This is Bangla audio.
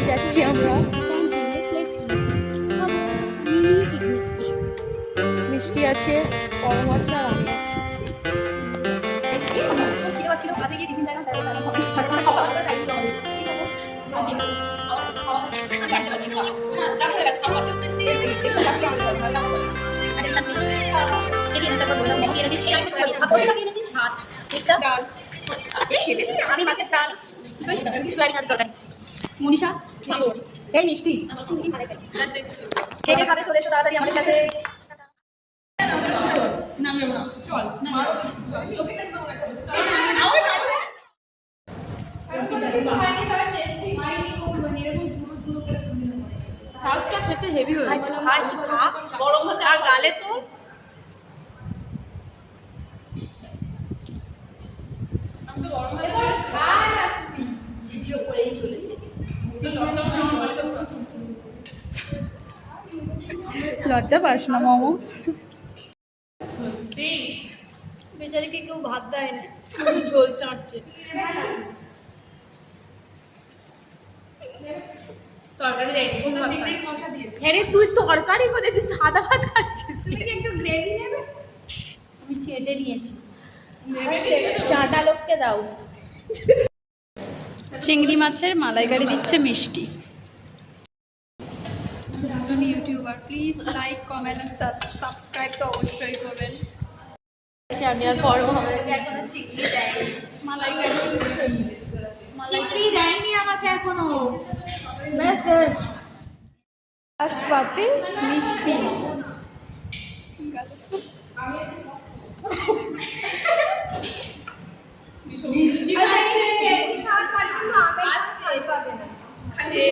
যাচ্ছি আমরা মিষ্টি আছে, পরম আছে আর আমি আছি। আমি মাছের ঝাল সোয়াবিন আলু তরকারি মনীষা এই মিষ্টি কে কে খাবে চলে এসো তাড়াতাড়ি আমাদের সাথে শাকটা খেতে হেভি হয়েছে ভাই, খা গরম ভাতে আর গালে তো লজ্জা পাস না মামু? বেচারিকে কেউ ভাত দেয় না, শুধু ঝোল চাটছে। হ্যাঁ তুই তরকারি কোথায়, তুই সাদা ভাত খাচ্ছিস? একটু গ্রেভি নেবে? আমি চেটে নিয়েছি, চাটা লোককে দাও। চিংড়ি মাছের মালাইকারি দিচ্ছে মিষ্টি। আমি YouTuber, please like comment subscribe তো অবশ্যই করবেন। আমি আর বড় হবে এখনো চিংড়ি দেয়নি, মালাইকারি চিংড়ি দেয়নি আমাকে এখনো। ব্যাস ব্যাস লাস্ট পাতে মিষ্টি। মিষ্টি খাওয়ার পরে কিন্তু আমি খাই পাবে না।